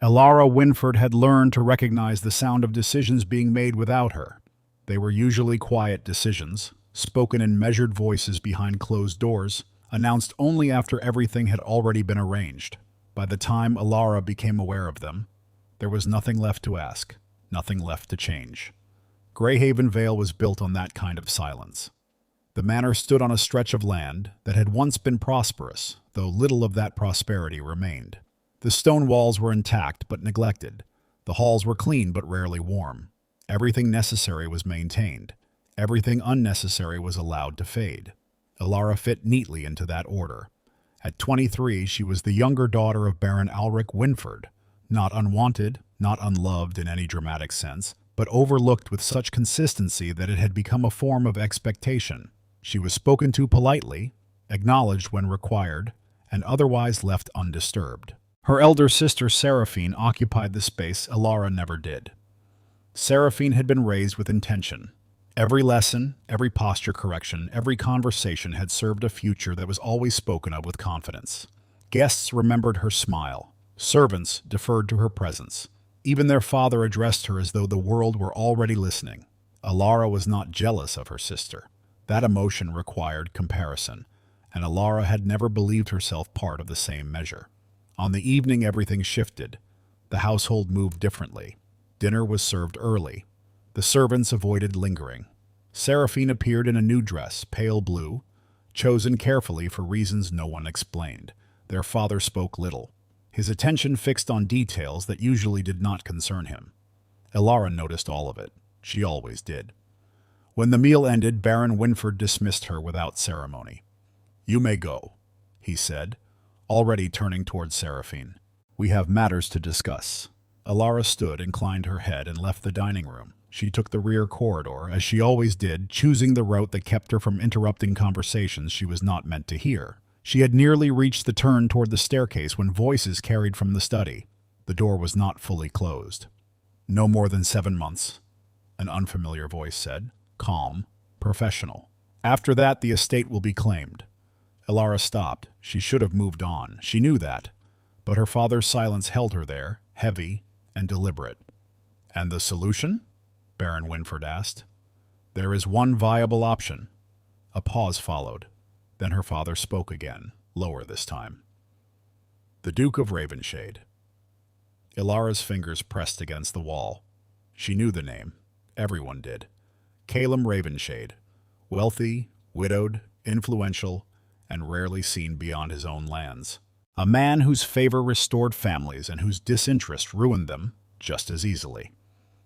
Elara Winford had learned to recognize the sound of decisions being made without her. They were usually quiet decisions, spoken in measured voices behind closed doors, announced only after everything had already been arranged. By the time Elara became aware of them, there was nothing left to ask, nothing left to change. Greyhaven Vale was built on that kind of silence. The manor stood on a stretch of land that had once been prosperous, though little of that prosperity remained. The stone walls were intact but neglected. The halls were clean but rarely warm. Everything necessary was maintained. Everything unnecessary was allowed to fade. Elara fit neatly into that order. At 23, she was the younger daughter of Baron Alric Winford, not unwanted, not unloved in any dramatic sense, but overlooked with such consistency that it had become a form of expectation. She was spoken to politely, acknowledged when required, and otherwise left undisturbed. Her elder sister Seraphine occupied the space Elara never did. Seraphine had been raised with intention. Every lesson, every posture correction, every conversation had served a future that was always spoken of with confidence. Guests remembered her smile. Servants deferred to her presence. Even their father addressed her as though the world were already listening. Elara was not jealous of her sister. That emotion required comparison, and Elara had never believed herself part of the same measure. On the evening everything shifted. The household moved differently. Dinner was served early. The servants avoided lingering. Seraphine appeared in a new dress, pale blue, chosen carefully for reasons no one explained. Their father spoke little, his attention fixed on details that usually did not concern him. Elara noticed all of it. She always did. When the meal ended, Baron Winford dismissed her without ceremony. "You may go," he said, already turning towards Seraphine. "We have matters to discuss." Elara stood, inclined her head, and left the dining room. She took the rear corridor, as she always did, choosing the route that kept her from interrupting conversations she was not meant to hear. She had nearly reached the turn toward the staircase when voices carried from the study. The door was not fully closed. "No more than 7 months," an unfamiliar voice said, calm, professional. "After that, the estate will be claimed." Elara stopped. She should have moved on. She knew that. But her father's silence held her there, heavy and deliberate. "And the solution?" Baron Winford asked. "There is one viable option." A pause followed. Then her father spoke again, lower this time. "The Duke of Ravenshade." Ilara's fingers pressed against the wall. She knew the name. Everyone did. Calum Ravenshade. Wealthy, widowed, influential, and rarely seen beyond his own lands. A man whose favor restored families and whose disinterest ruined them just as easily.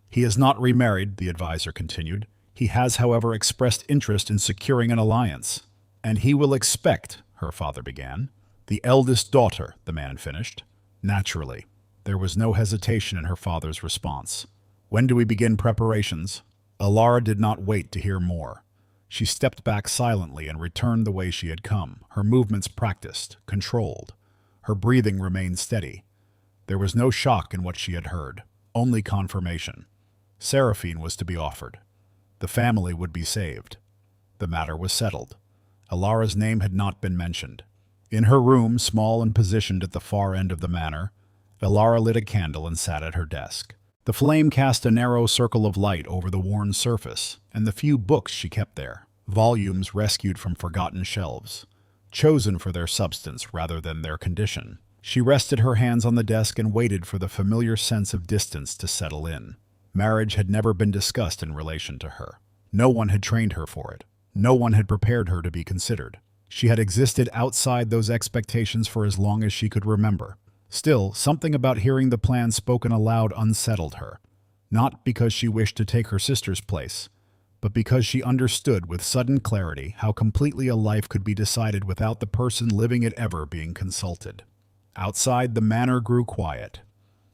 "He has not remarried," the advisor continued. "He has, however, expressed interest in securing an alliance." "And he will expect," her father began. "The eldest daughter," the man finished. Naturally, there was no hesitation in her father's response. "When do we begin preparations?" Elara did not wait to hear more. She stepped back silently and returned the way she had come, her movements practiced, controlled. Her breathing remained steady. There was no shock in what she had heard, only confirmation. Seraphine was to be offered. The family would be saved. The matter was settled. Elara's name had not been mentioned. In her room, small and positioned at the far end of the manor, Elara lit a candle and sat at her desk. The flame cast a narrow circle of light over the worn surface and the few books she kept there, volumes rescued from forgotten shelves, chosen for their substance rather than their condition. She rested her hands on the desk and waited for the familiar sense of distance to settle in. Marriage had never been discussed in relation to her. No one had trained her for it. No one had prepared her to be considered. She had existed outside those expectations for as long as she could remember. Still, something about hearing the plan spoken aloud unsettled her. Not because she wished to take her sister's place, but because she understood with sudden clarity how completely a life could be decided without the person living it ever being consulted. Outside, the manor grew quiet.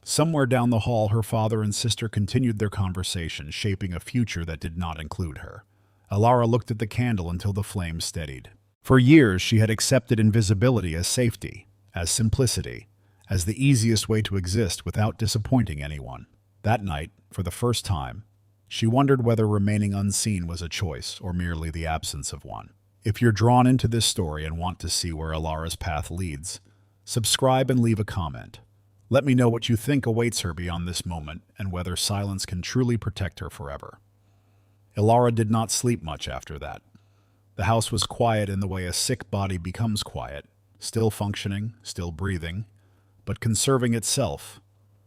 Somewhere down the hall, her father and sister continued their conversation, shaping a future that did not include her. Elara looked at the candle until the flame steadied. For years, she had accepted invisibility as safety, as simplicity, as the easiest way to exist without disappointing anyone. That night, for the first time, she wondered whether remaining unseen was a choice or merely the absence of one. If you're drawn into this story and want to see where Elara's path leads, subscribe and leave a comment. Let me know what you think awaits her beyond this moment and whether silence can truly protect her forever. Ilara did not sleep much after that. The house was quiet in the way a sick body becomes quiet, still functioning, still breathing, but conserving itself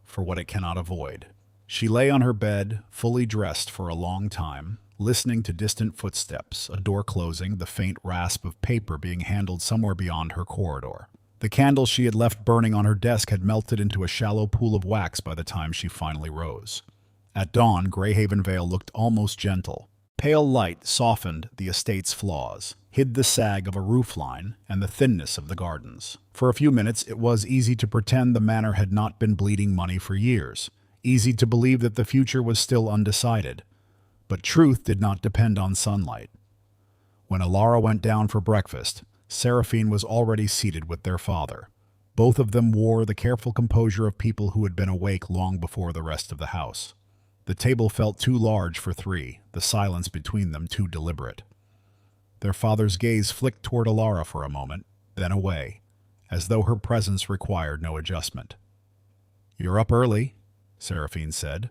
for what it cannot avoid. She lay on her bed, fully dressed for a long time, listening to distant footsteps, a door closing, the faint rasp of paper being handled somewhere beyond her corridor. The candle she had left burning on her desk had melted into a shallow pool of wax by the time she finally rose. At dawn, Greyhaven Vale looked almost gentle. Pale light softened the estate's flaws, hid the sag of a roofline and the thinness of the gardens. For a few minutes, it was easy to pretend the manor had not been bleeding money for years, easy to believe that the future was still undecided. But truth did not depend on sunlight. When Ilara went down for breakfast, Seraphine was already seated with their father. Both of them wore the careful composure of people who had been awake long before the rest of the house. The table felt too large for three, the silence between them too deliberate. Their father's gaze flicked toward Ilara for a moment, then away, as though her presence required no adjustment. "You're up early," Seraphine said,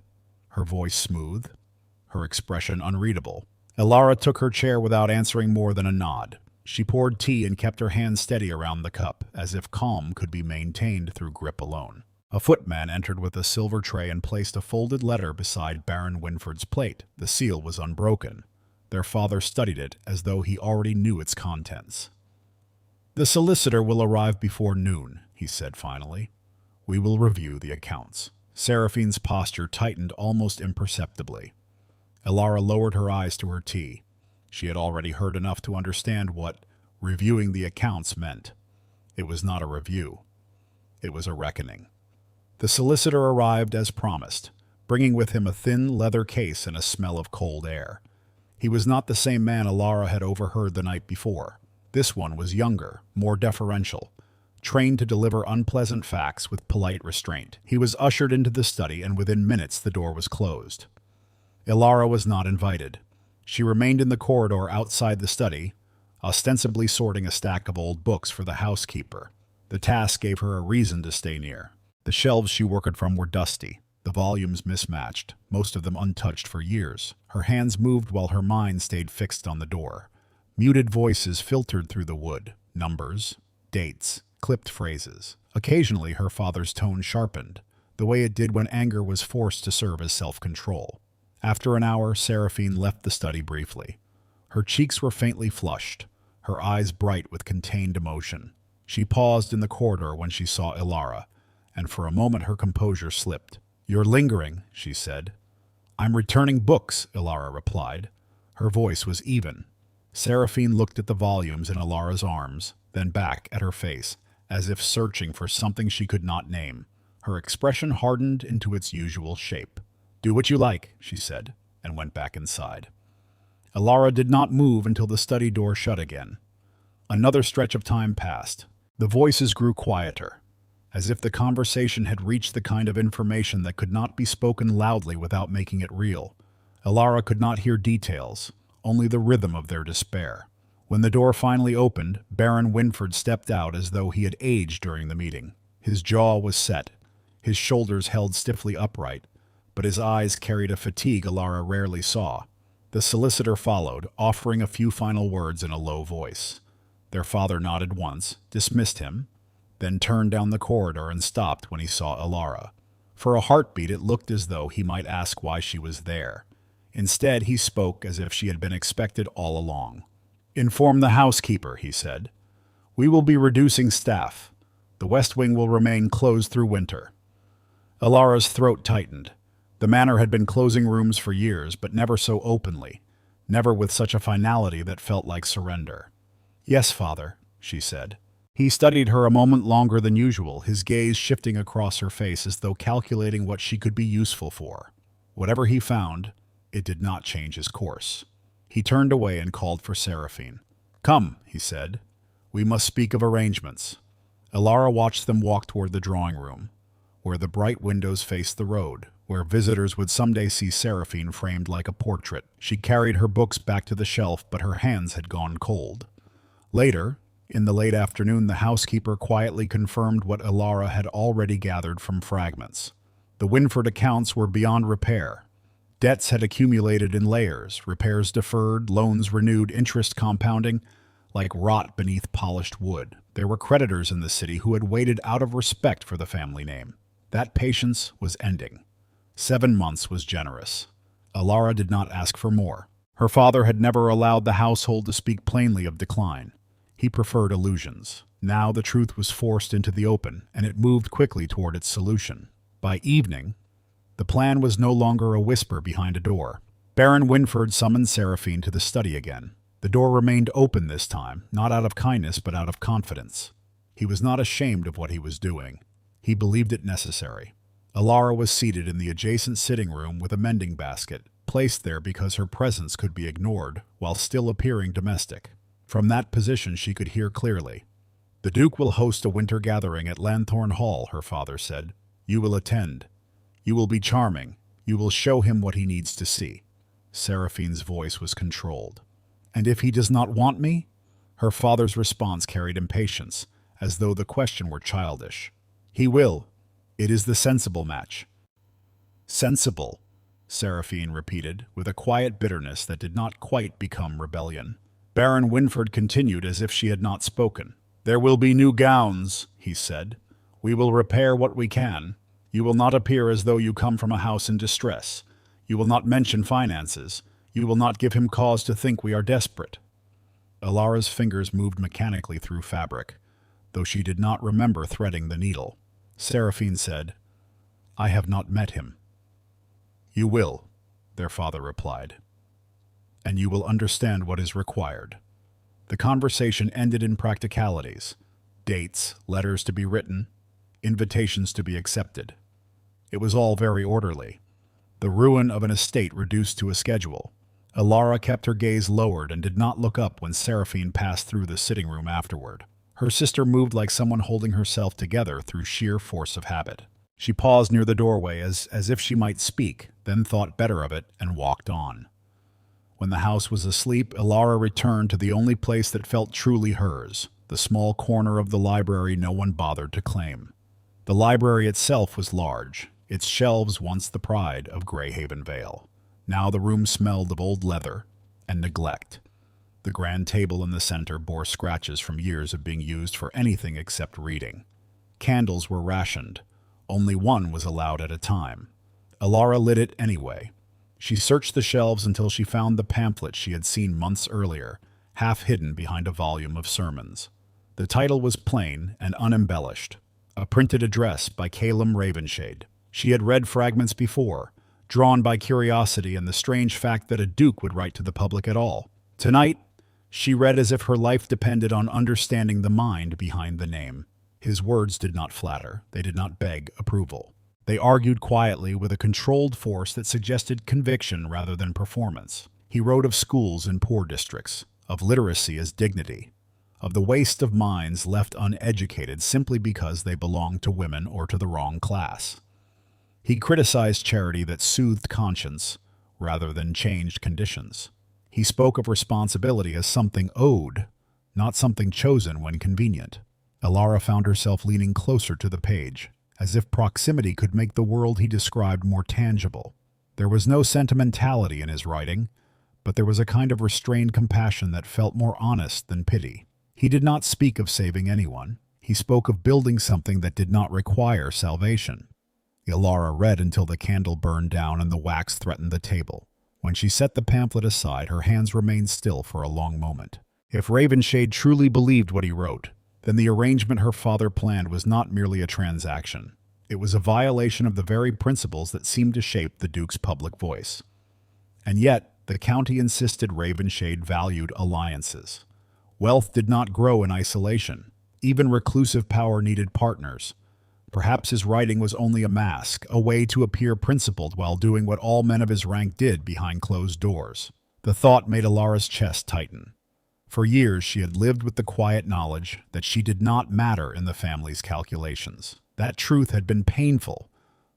her voice smooth, her expression unreadable. Ilara took her chair without answering more than a nod. She poured tea and kept her hand steady around the cup, as if calm could be maintained through grip alone. A footman entered with a silver tray and placed a folded letter beside Baron Winford's plate. The seal was unbroken. Their father studied it as though he already knew its contents. "The solicitor will arrive before noon," he said finally. "We will review the accounts." Seraphine's posture tightened almost imperceptibly. Ilara lowered her eyes to her tea. She had already heard enough to understand what reviewing the accounts meant. It was not a review. It was a reckoning. The solicitor arrived as promised, bringing with him a thin leather case and a smell of cold air. He was not the same man Ilara had overheard the night before. This one was younger, more deferential, trained to deliver unpleasant facts with polite restraint. He was ushered into the study, and within minutes the door was closed. Ilara was not invited. She remained in the corridor outside the study, ostensibly sorting a stack of old books for the housekeeper. The task gave her a reason to stay near. The shelves she worked from were dusty, the volumes mismatched, most of them untouched for years. Her hands moved while her mind stayed fixed on the door. Muted voices filtered through the wood, numbers, dates, clipped phrases. Occasionally her father's tone sharpened, the way it did when anger was forced to serve as self-control. After an hour, Seraphine left the study briefly. Her cheeks were faintly flushed, her eyes bright with contained emotion. She paused in the corridor when she saw Ilara, and for a moment her composure slipped. "You're lingering," she said. "I'm returning books," Ilara replied. Her voice was even. Seraphine looked at the volumes in Ilara's arms, then back at her face, as if searching for something she could not name. Her expression hardened into its usual shape. "Do what you like," she said, and went back inside. Ilara did not move until the study door shut again. Another stretch of time passed. The voices grew quieter, as if the conversation had reached the kind of information that could not be spoken loudly without making it real. Ilara could not hear details, only the rhythm of their despair. When the door finally opened, Baron Winford stepped out as though he had aged during the meeting. His jaw was set, his shoulders held stiffly upright, but his eyes carried a fatigue Ilara rarely saw. The solicitor followed, offering a few final words in a low voice. Their father nodded once, dismissed him, then turned down the corridor and stopped when he saw Ilara. For a heartbeat it looked as though he might ask why she was there. Instead, he spoke as if she had been expected all along. "Inform the housekeeper," he said. "We will be reducing staff. The West Wing will remain closed through winter." Ilara's throat tightened. The manor had been closing rooms for years, but never so openly, never with such a finality that felt like surrender. "Yes, father," she said. He studied her a moment longer than usual, his gaze shifting across her face as though calculating what she could be useful for. Whatever he found, it did not change his course. He turned away and called for Seraphine. "Come," he said. "We must speak of arrangements." Ilara watched them walk toward the drawing room, where the bright windows faced the road, where visitors would someday see Seraphine framed like a portrait. She carried her books back to the shelf, but her hands had gone cold. Later, In the late afternoon, the housekeeper quietly confirmed what Ilara had already gathered from fragments. The Winford accounts were beyond repair. Debts had accumulated in layers, repairs deferred, loans renewed, interest compounding, like rot beneath polished wood. There were creditors in the city who had waited out of respect for the family name. That patience was ending. 7 months was generous. Ilara did not ask for more. Her father had never allowed the household to speak plainly of decline. He preferred illusions. Now the truth was forced into the open, and it moved quickly toward its solution. By evening, the plan was no longer a whisper behind a door. Baron Winford summoned Seraphine to the study again. The door remained open this time, not out of kindness but out of confidence. He was not ashamed of what he was doing. He believed it necessary. Ilara was seated in the adjacent sitting room with a mending basket, placed there because her presence could be ignored while still appearing domestic. From that position she could hear clearly. "The Duke will host a winter gathering at Lanthorn Hall," her father said. "You will attend. You will be charming. You will show him what he needs to see." Seraphine's voice was controlled. "And if he does not want me?" Her father's response carried impatience, as though the question were childish. "He will. It is the sensible match." "Sensible," Seraphine repeated, with a quiet bitterness that did not quite become rebellion. Baron Winford continued as if she had not spoken. "There will be new gowns," he said. "We will repair what we can. You will not appear as though you come from a house in distress. You will not mention finances. You will not give him cause to think we are desperate." Ilara's fingers moved mechanically through fabric, though she did not remember threading the needle. Seraphine said, "I have not met him." "You will," their father replied. "And you will understand what is required." The conversation ended in practicalities. Dates, letters to be written, invitations to be accepted. It was all very orderly. The ruin of an estate reduced to a schedule. Ilara kept her gaze lowered and did not look up when Seraphine passed through the sitting room afterward. Her sister moved like someone holding herself together through sheer force of habit. She paused near the doorway as if she might speak, then thought better of it and walked on. When the house was asleep, Ilara returned to the only place that felt truly hers, the small corner of the library no one bothered to claim. The library itself was large, its shelves once the pride of Greyhaven Vale. Now the room smelled of old leather and neglect. The grand table in the center bore scratches from years of being used for anything except reading. Candles were rationed. Only one was allowed at a time. Ilara lit it anyway. She searched the shelves until she found the pamphlet she had seen months earlier, half hidden behind a volume of sermons. The title was plain and unembellished, a printed address by Calum Ravenshade. She had read fragments before, drawn by curiosity and the strange fact that a duke would write to the public at all. Tonight, she read as if her life depended on understanding the mind behind the name. His words did not flatter, they did not beg approval. They argued quietly with a controlled force that suggested conviction rather than performance. He wrote of schools in poor districts, of literacy as dignity, of the waste of minds left uneducated simply because they belonged to women or to the wrong class. He criticized charity that soothed conscience rather than changed conditions. He spoke of responsibility as something owed, not something chosen when convenient. Ilara found herself leaning closer to the page, as if proximity could make the world he described more tangible. There was no sentimentality in his writing, but there was a kind of restrained compassion that felt more honest than pity. He did not speak of saving anyone. He spoke of building something that did not require salvation. Ilara read until the candle burned down and the wax threatened the table. When she set the pamphlet aside, her hands remained still for a long moment. If Ravenshade truly believed what he wrote, then the arrangement her father planned was not merely a transaction. It was a violation of the very principles that seemed to shape the Duke's public voice. And yet, the county insisted Ravenshade valued alliances. Wealth did not grow in isolation. Even reclusive power needed partners. Perhaps his writing was only a mask, a way to appear principled while doing what all men of his rank did behind closed doors. The thought made Ilara's chest tighten. For years she had lived with the quiet knowledge that she did not matter in the family's calculations. That truth had been painful,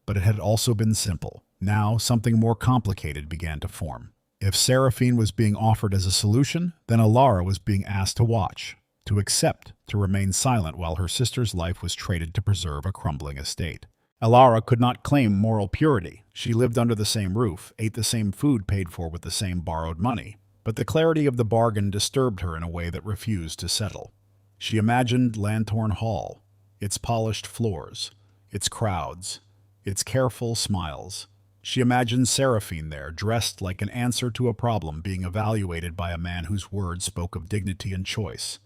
but it had also been simple. Now something more complicated began to form. If Seraphine was being offered as a solution, then Ilara was being asked to watch. to accept, to remain silent while her sister's life was traded to preserve a crumbling estate. Elara could not claim moral purity. She lived under the same roof, ate the same food paid for with the same borrowed money. But the clarity of the bargain disturbed her in a way that refused to settle. She imagined Lanthorn Hall, its polished floors, its crowds, its careful smiles. She imagined Seraphine there, dressed like an answer to a problem being evaluated by a man whose words spoke of dignity and choice.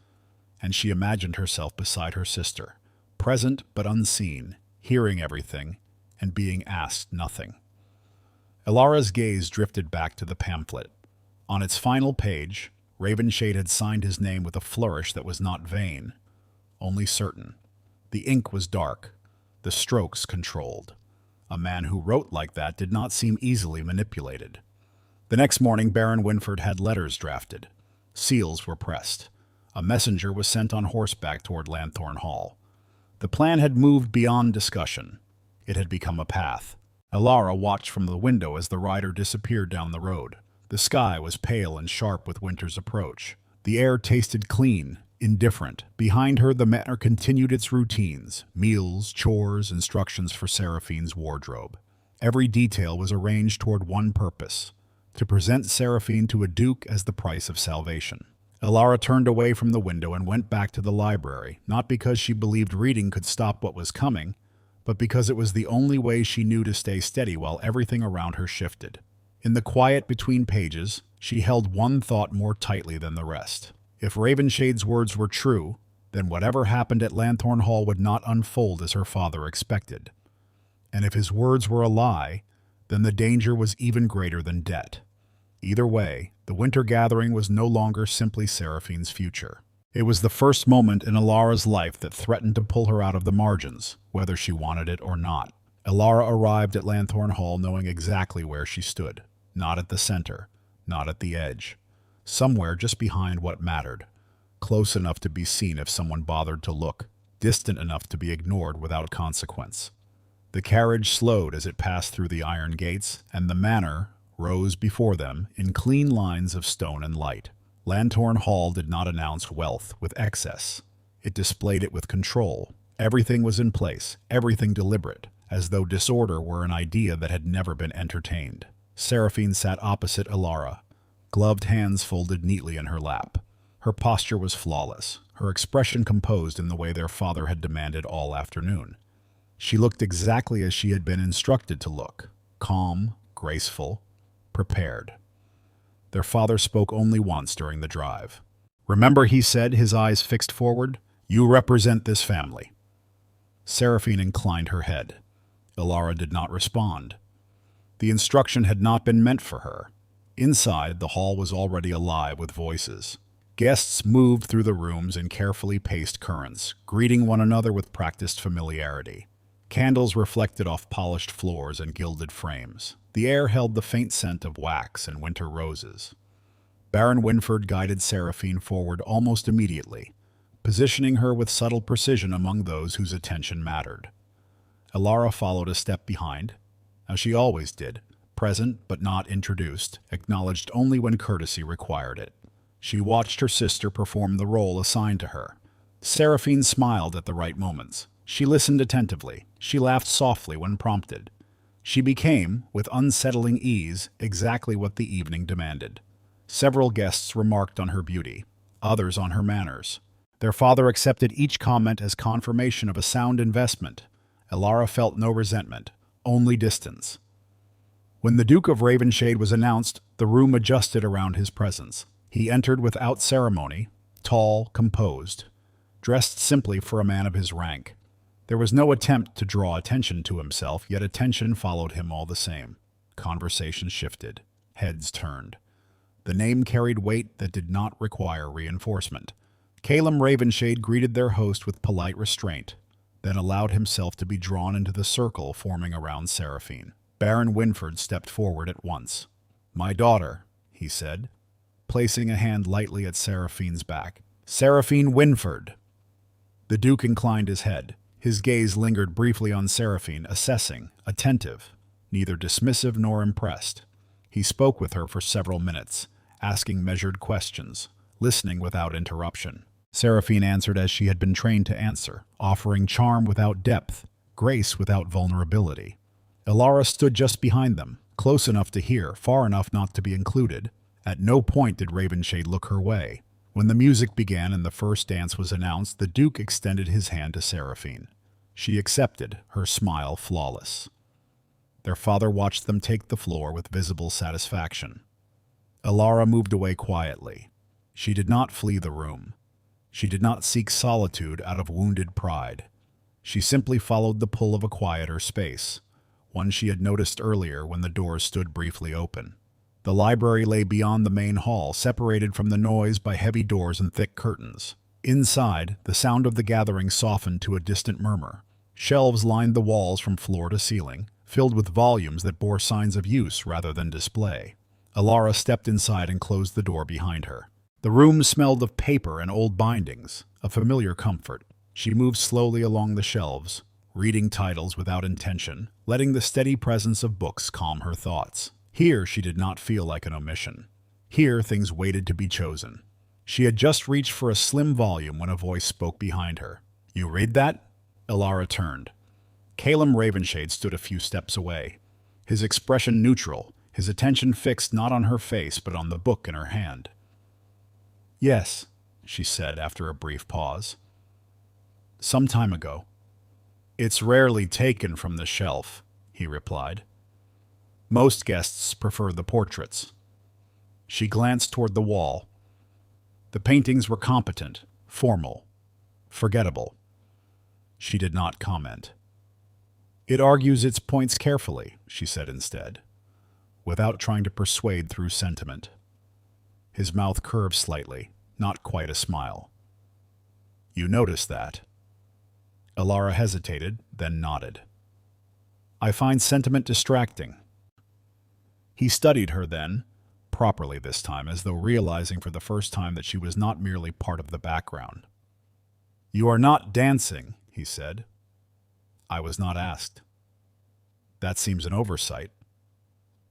And she imagined herself beside her sister, present but unseen, hearing everything, and being asked nothing. Elara's gaze drifted back to the pamphlet. On its final page, Ravenshade had signed his name with a flourish that was not vain, only certain. The ink was dark, the strokes controlled. A man who wrote like that did not seem easily manipulated. The next morning, Baron Winford had letters drafted. Seals were pressed. A messenger was sent on horseback toward Lanthorn Hall. The plan had moved beyond discussion. It had become a path. Elara watched from the window as the rider disappeared down the road. The sky was pale and sharp with winter's approach. The air tasted clean, indifferent. Behind her, the manor continued its routines, meals, chores, instructions for Seraphine's wardrobe. Every detail was arranged toward one purpose, to present Seraphine to a duke as the price of salvation. Elara turned away from the window and went back to the library, not because she believed reading could stop what was coming, but because it was the only way she knew to stay steady while everything around her shifted. In the quiet between pages, she held one thought more tightly than the rest. If Ravenshade's words were true, then whatever happened at Lanthorn Hall would not unfold as her father expected. And if his words were a lie, then the danger was even greater than debt. Either way, the winter gathering was no longer simply Seraphine's future. It was the first moment in Elara's life that threatened to pull her out of the margins, whether she wanted it or not. Elara arrived at Lanthorn Hall knowing exactly where she stood. Not at the center, not at the edge. Somewhere just behind what mattered. Close enough to be seen if someone bothered to look. Distant enough to be ignored without consequence. The carriage slowed as it passed through the iron gates, and the manor rose before them in clean lines of stone and light. Lanthorn Hall did not announce wealth with excess. It displayed it with control. Everything was in place, everything deliberate, as though disorder were an idea that had never been entertained. Seraphine sat opposite Elara, gloved hands folded neatly in her lap. Her posture was flawless, her expression composed in the way their father had demanded all afternoon. She looked exactly as she had been instructed to look, calm, graceful, prepared. Their father spoke only once during the drive. "Remember," he said, his eyes fixed forward, "you represent this family." Seraphine inclined her head. Elara did not respond. The instruction had not been meant for her. Inside, the hall was already alive with voices. Guests moved through the rooms in carefully paced currents, greeting one another with practiced familiarity. Candles reflected off polished floors and gilded frames. The air held the faint scent of wax and winter roses. Baron Winford guided Seraphine forward almost immediately, positioning her with subtle precision among those whose attention mattered. Elara followed a step behind, as she always did, present but not introduced, acknowledged only when courtesy required it. She watched her sister perform the role assigned to her. Seraphine smiled at the right moments. She listened attentively. She laughed softly when prompted. She became, with unsettling ease, exactly what the evening demanded. Several guests remarked on her beauty, others on her manners. Their father accepted each comment as confirmation of a sound investment. Elara felt no resentment, only distance. When the Duke of Ravenshade was announced, the room adjusted around his presence. He entered without ceremony, tall, composed, dressed simply for a man of his rank. There was no attempt to draw attention to himself, yet attention followed him all the same. Conversation shifted. Heads turned. The name carried weight that did not require reinforcement. Calum Ravenshade greeted their host with polite restraint, then allowed himself to be drawn into the circle forming around Seraphine. Baron Winford stepped forward at once. "My daughter," he said, placing a hand lightly at Seraphine's back. "Seraphine Winford." The Duke inclined his head. His gaze lingered briefly on Seraphine, assessing, attentive, neither dismissive nor impressed. He spoke with her for several minutes, asking measured questions, listening without interruption. Seraphine answered as she had been trained to answer, offering charm without depth, grace without vulnerability. Ilara stood just behind them, close enough to hear, far enough not to be included. At no point did Ravenshade look her way. When the music began and the first dance was announced, the Duke extended his hand to Seraphine. She accepted, her smile flawless. Their father watched them take the floor with visible satisfaction. Ilara moved away quietly. She did not flee the room. She did not seek solitude out of wounded pride. She simply followed the pull of a quieter space, one she had noticed earlier when the doors stood briefly open. The library lay beyond the main hall, separated from the noise by heavy doors and thick curtains. Inside, the sound of the gathering softened to a distant murmur. Shelves lined the walls from floor to ceiling, filled with volumes that bore signs of use rather than display. Ilara stepped inside and closed the door behind her. The room smelled of paper and old bindings, a familiar comfort. She moved slowly along the shelves, reading titles without intention, letting the steady presence of books calm her thoughts. Here she did not feel like an omission. Here things waited to be chosen. She had just reached for a slim volume when a voice spoke behind her. "You read that?" Ilara turned. Calum Ravenshade stood a few steps away, his expression neutral, his attention fixed not on her face but on the book in her hand. "Yes," she said after a brief pause. "Some time ago." "It's rarely taken from the shelf," he replied. "Most guests prefer the portraits." She glanced toward the wall. The paintings were competent, formal, forgettable. She did not comment. "It argues its points carefully," she said instead, without trying to persuade through sentiment. His mouth curved slightly, not quite a smile. "You noticed that?" Ilara hesitated, then nodded. "I find sentiment distracting." He studied her then, properly this time, as though realizing for the first time that she was not merely part of the background. "You are not dancing," he said. "I was not asked." "That seems an oversight."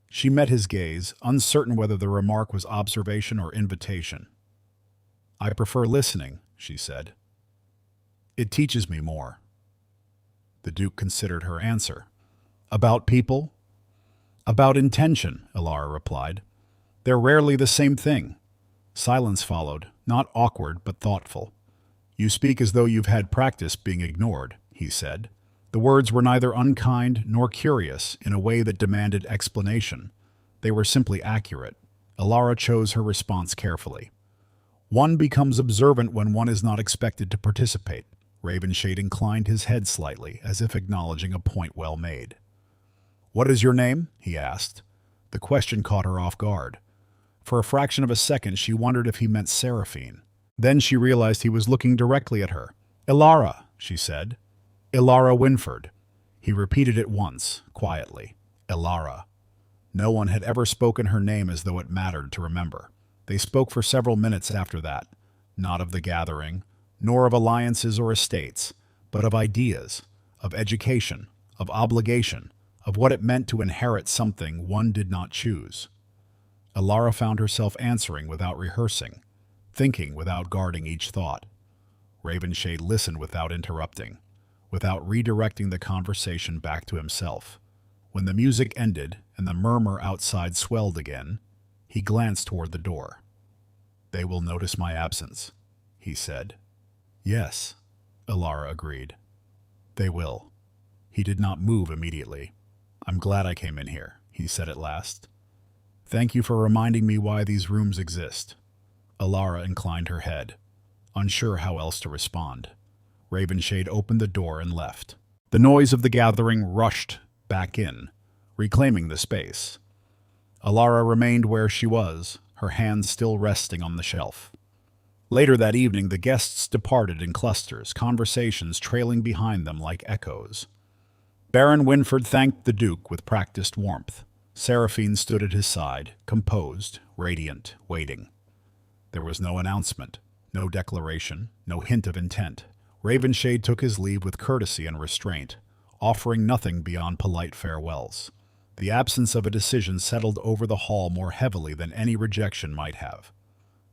She met his gaze, uncertain whether the remark was observation or invitation. "I prefer listening," she said. "It teaches me more." The Duke considered her answer. "About people?" "About intention," Ilara replied. "They're rarely the same thing." Silence followed, not awkward but thoughtful. "You speak as though you've had practice being ignored," he said. The words were neither unkind nor curious in a way that demanded explanation. They were simply accurate. Ilara chose her response carefully. "One becomes observant when one is not expected to participate." Ravenshade inclined his head slightly, as if acknowledging a point well made. "What is your name?" he asked. The question caught her off guard. For a fraction of a second she wondered if he meant Seraphine. Then she realized he was looking directly at her. "Ilara," she said. "Ilara Winford." He repeated it once, quietly. Ilara. No one had ever spoken her name as though it mattered to remember. They spoke for several minutes after that, not of the gathering, nor of alliances or estates, but of ideas, of education, of obligation, of what it meant to inherit something one did not choose. Ilara found herself answering without rehearsing, thinking without guarding each thought. Ravenshade listened without interrupting, without redirecting the conversation back to himself. When the music ended and the murmur outside swelled again, he glanced toward the door. "They will notice my absence," he said. "Yes," Ilara agreed. "They will." He did not move immediately. "I'm glad I came in here," he said at last. "Thank you for reminding me why these rooms exist." Ilara inclined her head, unsure how else to respond. Ravenshade opened the door and left. The noise of the gathering rushed back in, reclaiming the space. Ilara remained where she was, her hands still resting on the shelf. Later that evening, the guests departed in clusters, conversations trailing behind them like echoes. Baron Winford thanked the Duke with practiced warmth. Seraphine stood at his side, composed, radiant, waiting. There was no announcement, no declaration, no hint of intent. Ravenshade took his leave with courtesy and restraint, offering nothing beyond polite farewells. The absence of a decision settled over the hall more heavily than any rejection might have.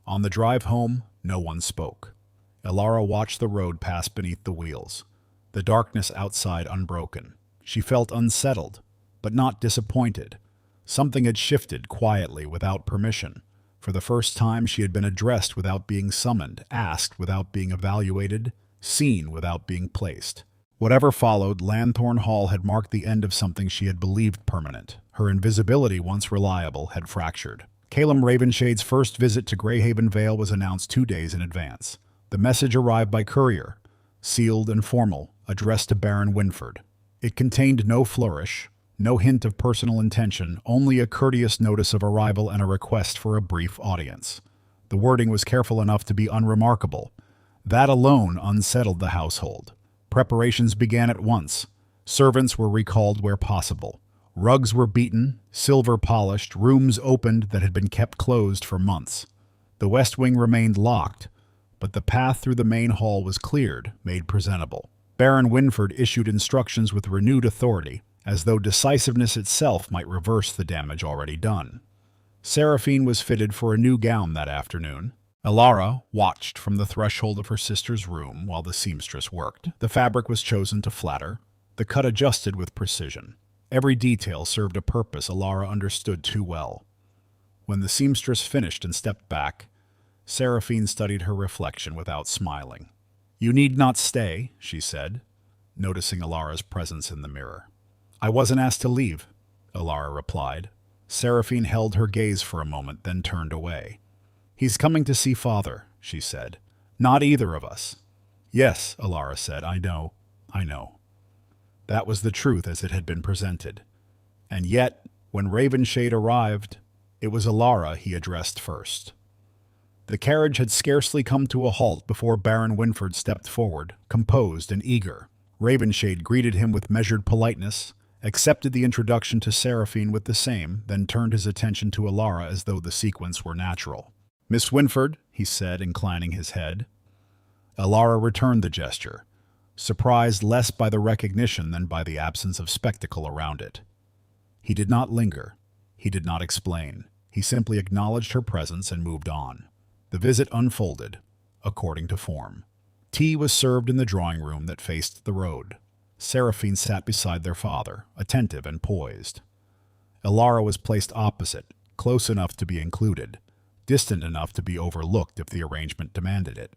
On the drive home, no one spoke. Elara watched the road pass beneath the wheels, the darkness outside unbroken. She felt unsettled, but not disappointed. Something had shifted quietly without permission. For the first time, she had been addressed without being summoned, asked without being evaluated, seen without being placed. Whatever followed, Lanthorn Hall had marked the end of something she had believed permanent. Her invisibility, once reliable, had fractured. Caleb Ravenshade's first visit to Greyhaven Vale was announced 2 days in advance. The message arrived by courier, sealed and formal, addressed to Baron Winford. It contained no flourish, no hint of personal intention, only a courteous notice of arrival and a request for a brief audience. The wording was careful enough to be unremarkable. That alone unsettled the household. Preparations began at once. Servants were recalled where possible. Rugs were beaten, silver polished, rooms opened that had been kept closed for months. The west wing remained locked, but the path through the main hall was cleared, made presentable. Baron Winford issued instructions with renewed authority, as though decisiveness itself might reverse the damage already done. Seraphine was fitted for a new gown that afternoon. Elara watched from the threshold of her sister's room while the seamstress worked. The fabric was chosen to flatter, the cut adjusted with precision. Every detail served a purpose Elara understood too well. When the seamstress finished and stepped back, Seraphine studied her reflection without smiling. "You need not stay," she said, noticing Elara's presence in the mirror. "I wasn't asked to leave," Elara replied. Seraphine held her gaze for a moment, then turned away. "He's coming to see Father," she said. "Not either of us." "Yes," Elara said, I know. That was the truth as it had been presented. And yet, when Ravenshade arrived, it was Elara he addressed first. The carriage had scarcely come to a halt before Baron Winford stepped forward, composed and eager. Ravenshade greeted him with measured politeness, accepted the introduction to Seraphine with the same, then turned his attention to Elara as though the sequence were natural. "Miss Winford," he said, inclining his head. Elara returned the gesture, surprised less by the recognition than by the absence of spectacle around it. He did not linger. He did not explain. He simply acknowledged her presence and moved on. The visit unfolded, according to form. Tea was served in the drawing room that faced the road. Seraphine sat beside their father, attentive and poised. Elara was placed opposite, close enough to be included, distant enough to be overlooked if the arrangement demanded it.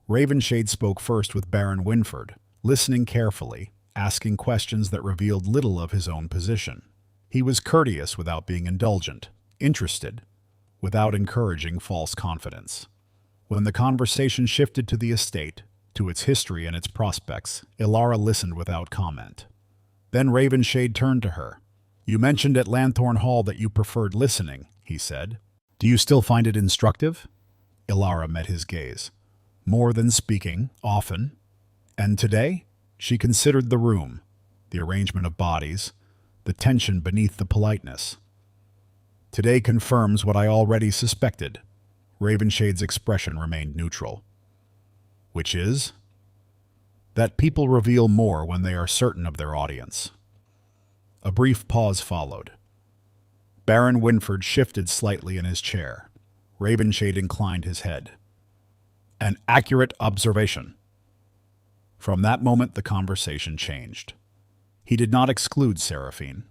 Ravenshade spoke first with Baron Winford, listening carefully, asking questions that revealed little of his own position. He was courteous without being indulgent, interested, without encouraging false confidence. When the conversation shifted to the estate, to its history and its prospects, Elara listened without comment. Then Ravenshade turned to her. "You mentioned at Lanthorn Hall that you preferred listening," he said. "Do you still find it instructive?" Elara met his gaze. "More than speaking, often." "And today?" She considered the room, the arrangement of bodies, the tension beneath the politeness. "Today confirms what I already suspected." Ravenshade's expression remained neutral. "Which is?" "That people reveal more when they are certain of their audience." A brief pause followed. Baron Winford shifted slightly in his chair. Ravenshade inclined his head. "An accurate observation." From that moment, the conversation changed. He did not exclude Seraphine.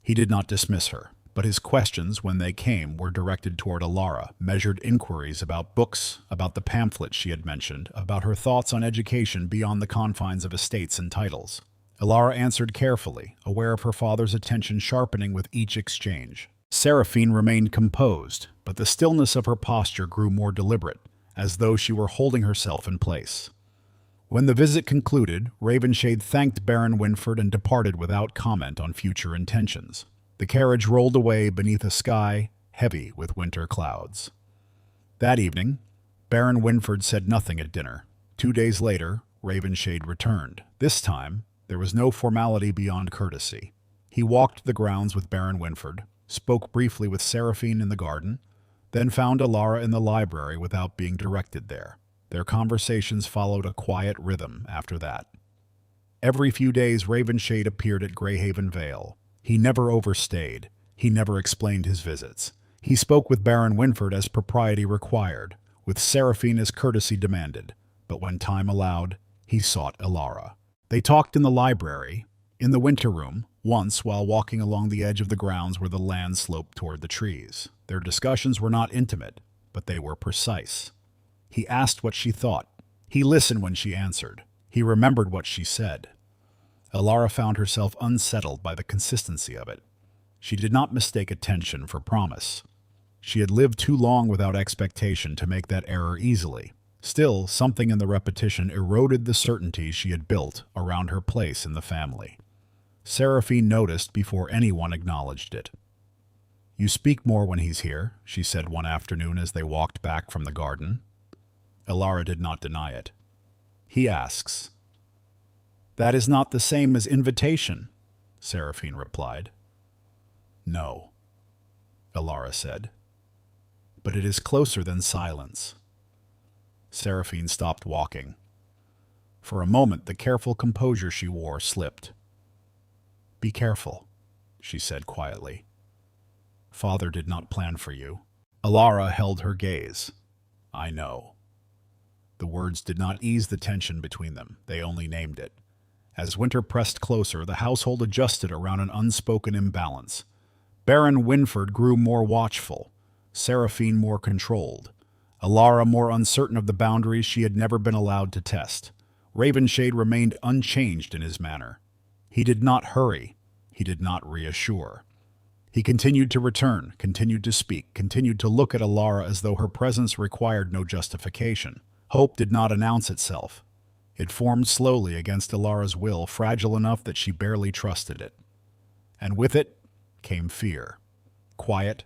He did not dismiss her. But his questions, when they came, were directed toward Elara, measured inquiries about books, about the pamphlets she had mentioned, about her thoughts on education beyond the confines of estates and titles. Elara answered carefully, aware of her father's attention sharpening with each exchange. Seraphine remained composed, but the stillness of her posture grew more deliberate, as though she were holding herself in place. When the visit concluded, Ravenshade thanked Baron Winford and departed without comment on future intentions. The carriage rolled away beneath a sky heavy with winter clouds. That evening, Baron Winford said nothing at dinner. 2 days later, Ravenshade returned. This time, there was no formality beyond courtesy. He walked the grounds with Baron Winford, spoke briefly with Seraphine in the garden, then found Elara in the library without being directed there. Their conversations followed a quiet rhythm after that. Every few days, Ravenshade appeared at Greyhaven Vale. He never overstayed. He never explained his visits. He spoke with Baron Winford as propriety required, with Seraphine as courtesy demanded. but when time allowed, he sought Ilara. They talked in the library, in the winter room, once while walking along the edge of the grounds where the land sloped toward the trees. Their discussions were not intimate, but they were precise. He asked what she thought. He listened when she answered. He remembered what she said. Ilara found herself unsettled by the consistency of it. She did not mistake attention for promise. She had lived too long without expectation to make that error easily. Still, something in the repetition eroded the certainty she had built around her place in the family. Seraphine noticed before anyone acknowledged it. "You speak more when he's here," she said one afternoon as they walked back from the garden. Ilara did not deny it. "He asks." "That is not the same as invitation," Seraphine replied. "No," Ilara said. "But it is closer than silence." Seraphine stopped walking. For a moment, the careful composure she wore slipped. "Be careful," she said quietly. "Father did not plan for you." Ilara held her gaze. "I know." The words did not ease the tension between them. They only named it. As winter pressed closer, the household adjusted around an unspoken imbalance. Baron Winford grew more watchful, Seraphine more controlled, Ilara more uncertain of the boundaries she had never been allowed to test. Ravenshade remained unchanged in his manner. He did not hurry. He did not reassure. He continued to return, continued to speak, continued to look at Ilara as though her presence required no justification. Hope did not announce itself. It formed slowly against Ilara's will, fragile enough that she barely trusted it. And with it came fear. Quiet,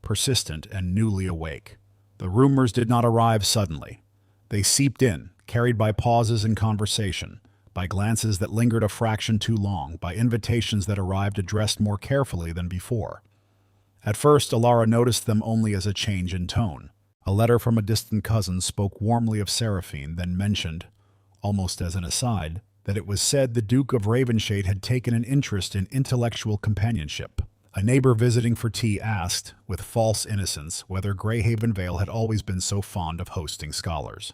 persistent, and newly awake. The rumors did not arrive suddenly. They seeped in, carried by pauses in conversation, by glances that lingered a fraction too long, by invitations that arrived addressed more carefully than before. At first, Ilara noticed them only as a change in tone. A letter from a distant cousin spoke warmly of Seraphine, then mentioned, almost as an aside, that it was said the Duke of Ravenshade had taken an interest in intellectual companionship. A neighbor visiting for tea asked, with false innocence, whether Greyhaven Vale had always been so fond of hosting scholars.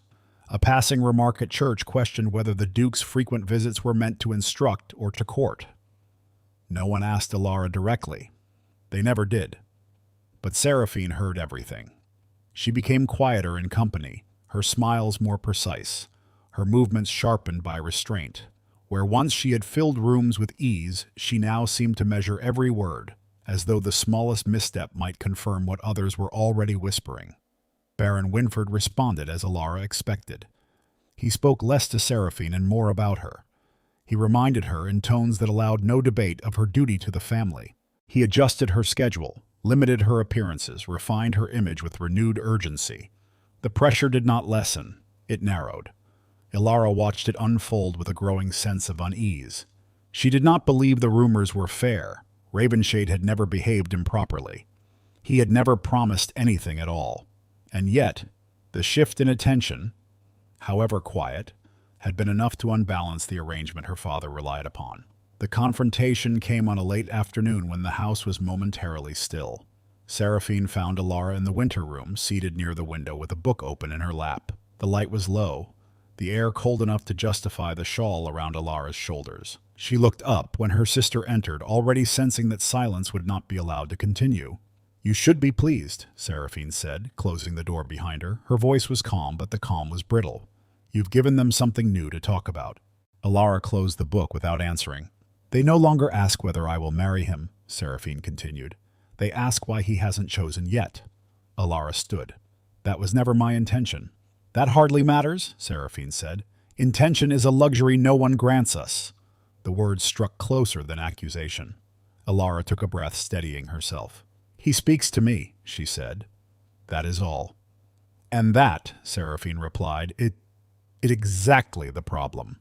A passing remark at church questioned whether the Duke's frequent visits were meant to instruct or to court. No one asked Ilara directly. They never did. But Seraphine heard everything. She became quieter in company, her smiles more precise, her movements sharpened by restraint. Where once she had filled rooms with ease, she now seemed to measure every word, as though the smallest misstep might confirm what others were already whispering. Baron Winford responded as Ilara expected. He spoke less to Seraphine and more about her. He reminded her in tones that allowed no debate of her duty to the family. He adjusted her schedule, limited her appearances, refined her image with renewed urgency. The pressure did not lessen, it narrowed. Ilara watched it unfold with a growing sense of unease. She did not believe the rumors were fair. Ravenshade had never behaved improperly. He had never promised anything at all. And yet, the shift in attention, however quiet, had been enough to unbalance the arrangement her father relied upon. The confrontation came on a late afternoon when the house was momentarily still. Seraphine found Ilara in the winter room, seated near the window with a book open in her lap. The light was low, the air cold enough to justify the shawl around Ilara's shoulders. She looked up when her sister entered, already sensing that silence would not be allowed to continue. "You should be pleased," Seraphine said, closing the door behind her. Her voice was calm, but the calm was brittle. "You've given them something new to talk about." Ilara closed the book without answering. "They no longer ask whether I will marry him," Seraphine continued. "They ask why he hasn't chosen yet." Ilara stood. "That was never my intention." "That hardly matters," Seraphine said. "Intention is a luxury no one grants us." The words struck closer than accusation. Ilara took a breath, steadying herself. "He speaks to me," she said. "That is all." "And that," Seraphine replied, it exactly the problem."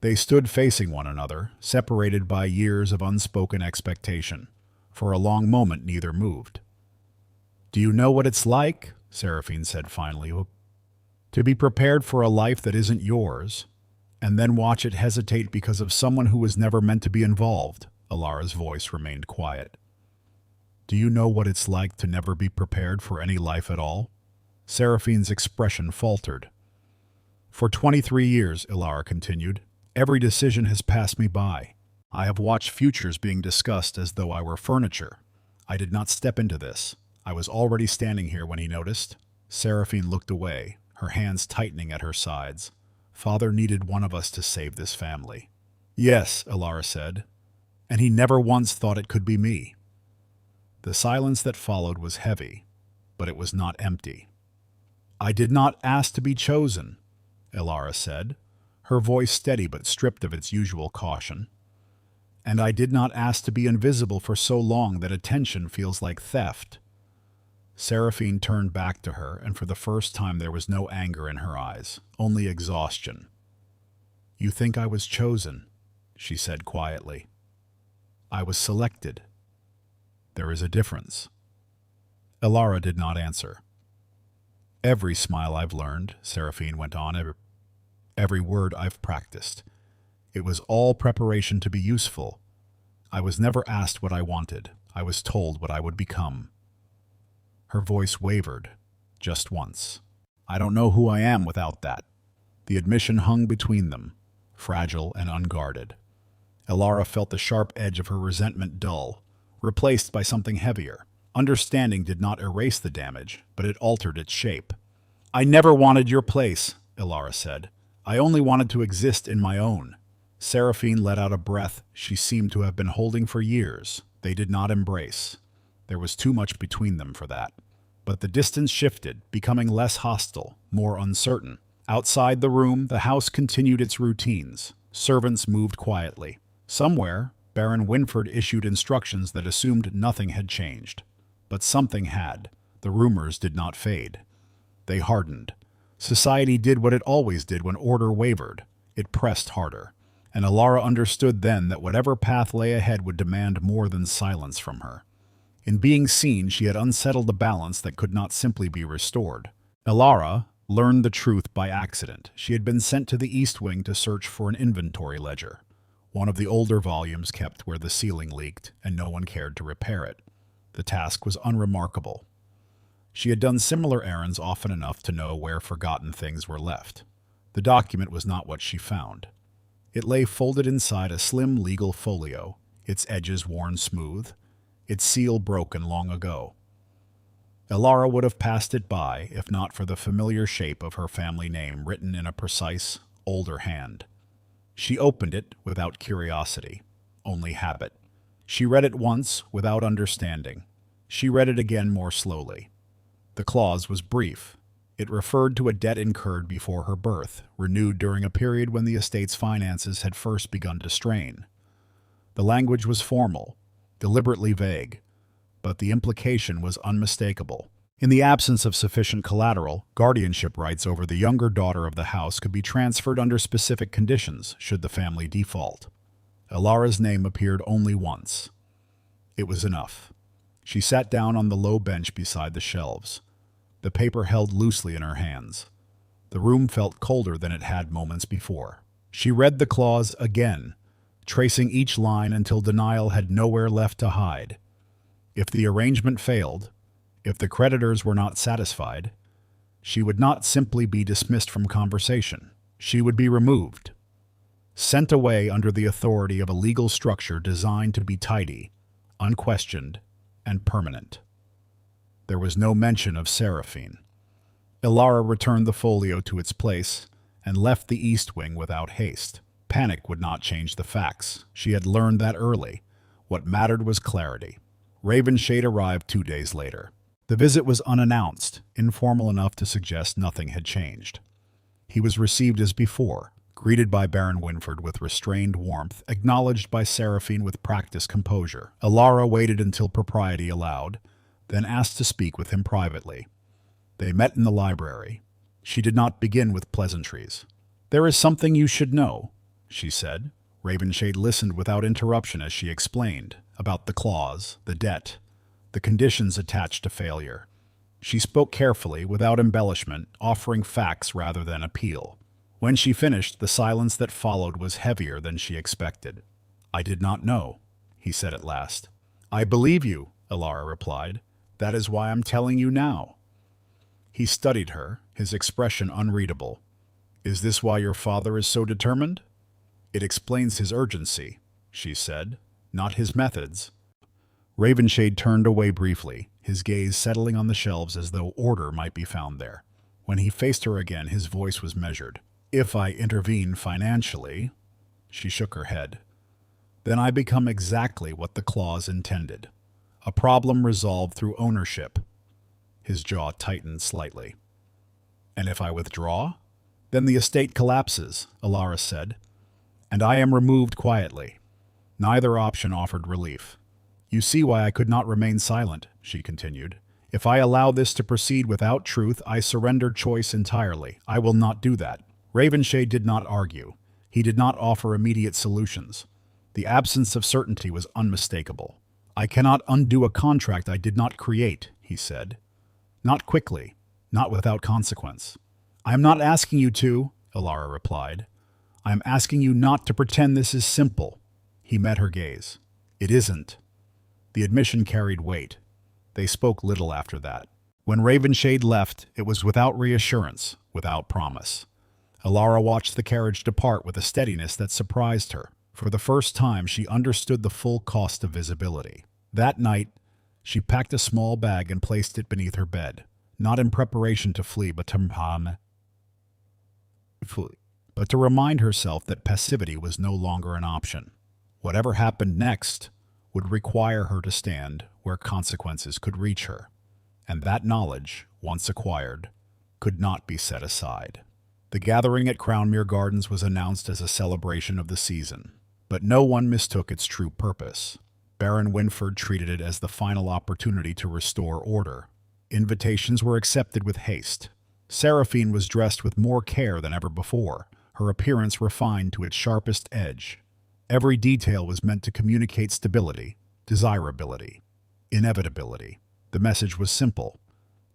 They stood facing one another, separated by years of unspoken expectation. For a long moment, neither moved. "Do you know what it's like?" Seraphine said finally. "To be prepared for a life that isn't yours, and then watch it hesitate because of someone who was never meant to be involved." Ilara's voice remained quiet. "Do you know what it's like to never be prepared for any life at all?" Seraphine's expression faltered. For 23 years, Ilara continued, every decision has passed me by. I have watched futures being discussed as though I were furniture. I did not step into this. I was already standing here when he noticed. Seraphine looked away, her hands tightening at her sides. Father needed one of us to save this family. Yes, Ilara said, and he never once thought it could be me. The silence that followed was heavy, but it was not empty. I did not ask to be chosen, Ilara said, her voice steady but stripped of its usual caution. And I did not ask to be invisible for so long that attention feels like theft. Seraphine turned back to her, and for the first time there was no anger in her eyes, only exhaustion. You think I was chosen, she said quietly. I was selected. There is a difference. Ilara did not answer. Every smile I've learned, Seraphine went on, every word I've practiced. It was all preparation to be useful. I was never asked what I wanted. I was told what I would become. Her voice wavered, just once. I don't know who I am without that. The admission hung between them, fragile and unguarded. Ilara felt the sharp edge of her resentment dull, replaced by something heavier. Understanding did not erase the damage, but it altered its shape. I never wanted your place, Ilara said. I only wanted to exist in my own. Seraphine let out a breath she seemed to have been holding for years. They did not embrace. There was too much between them for that. But the distance shifted, becoming less hostile, more uncertain. Outside the room, the house continued its routines. Servants moved quietly. Somewhere, Baron Winford issued instructions that assumed nothing had changed. But something had. The rumors did not fade. They hardened. Society did what it always did when order wavered. It pressed harder. And Ilara understood then that whatever path lay ahead would demand more than silence from her. In being seen, she had unsettled a balance that could not simply be restored. Ilara learned the truth by accident. She had been sent to the East Wing to search for an inventory ledger, one of the older volumes kept where the ceiling leaked and no one cared to repair it. The task was unremarkable. She had done similar errands often enough to know where forgotten things were left. The document was not what she found. It lay folded inside a slim legal folio, its edges worn smooth, its seal broken long ago. Ilara would have passed it by if not for the familiar shape of her family name written in a precise, older hand. She opened it without curiosity, only habit. She read it once without understanding. She read it again more slowly. The clause was brief. It referred to a debt incurred before her birth, renewed during a period when the estate's finances had first begun to strain. The language was formal, deliberately vague, but the implication was unmistakable. In the absence of sufficient collateral, guardianship rights over the younger daughter of the house could be transferred under specific conditions should the family default. Ilara's name appeared only once. It was enough. She sat down on the low bench beside the shelves, the paper held loosely in her hands. The room felt colder than it had moments before. She read the clause again, tracing each line until denial had nowhere left to hide. If the arrangement failed, if the creditors were not satisfied, she would not simply be dismissed from conversation. She would be removed, sent away under the authority of a legal structure designed to be tidy, unquestioned, and permanent. There was no mention of Seraphine. Ilara returned the folio to its place and left the East Wing without haste. Panic would not change the facts. She had learned that early. What mattered was clarity. Ravenshade arrived 2 days later. The visit was unannounced, informal enough to suggest nothing had changed. He was received as before, greeted by Baron Winford with restrained warmth, acknowledged by Seraphine with practiced composure. Ilara waited until propriety allowed, then asked to speak with him privately. They met in the library. She did not begin with pleasantries. "There is something you should know," she said. Ravenshade listened without interruption as she explained about the clause, the debt, the conditions attached to failure. She spoke carefully, without embellishment, offering facts rather than appeal. When she finished, the silence that followed was heavier than she expected. "I did not know," he said at last. "I believe you," Ilara replied. "That is why I'm telling you now." He studied her, his expression unreadable. Is this why your father is so determined? It explains his urgency, she said, not his methods. Ravenshade turned away briefly, his gaze settling on the shelves as though order might be found there. When he faced her again, his voice was measured. If I intervene financially, she shook her head, then I become exactly what the clause intended. A problem resolved through ownership. His jaw tightened slightly. And if I withdraw? Then the estate collapses, Alara said, and I am removed quietly. Neither option offered relief. You see why I could not remain silent, she continued. If I allow this to proceed without truth, I surrender choice entirely. I will not do that. Ravenshade did not argue. He did not offer immediate solutions. The absence of certainty was unmistakable. I cannot undo a contract I did not create, he said. Not quickly, not without consequence. I am not asking you to, Alara replied. I am asking you not to pretend this is simple. He met her gaze. It isn't. The admission carried weight. They spoke little after that. When Ravenshade left, it was without reassurance, without promise. Alara watched the carriage depart with a steadiness that surprised her. For the first time, she understood the full cost of visibility. That night, she packed a small bag and placed it beneath her bed, not in preparation to flee, but to remind herself that passivity was no longer an option. Whatever happened next would require her to stand where consequences could reach her, and that knowledge, once acquired, could not be set aside. The gathering at Crownmere Gardens was announced as a celebration of the season, but no one mistook its true purpose. Baron Winford treated it as the final opportunity to restore order. Invitations were accepted with haste. Seraphine was dressed with more care than ever before, her appearance refined to its sharpest edge. Every detail was meant to communicate stability, desirability, inevitability. The message was simple.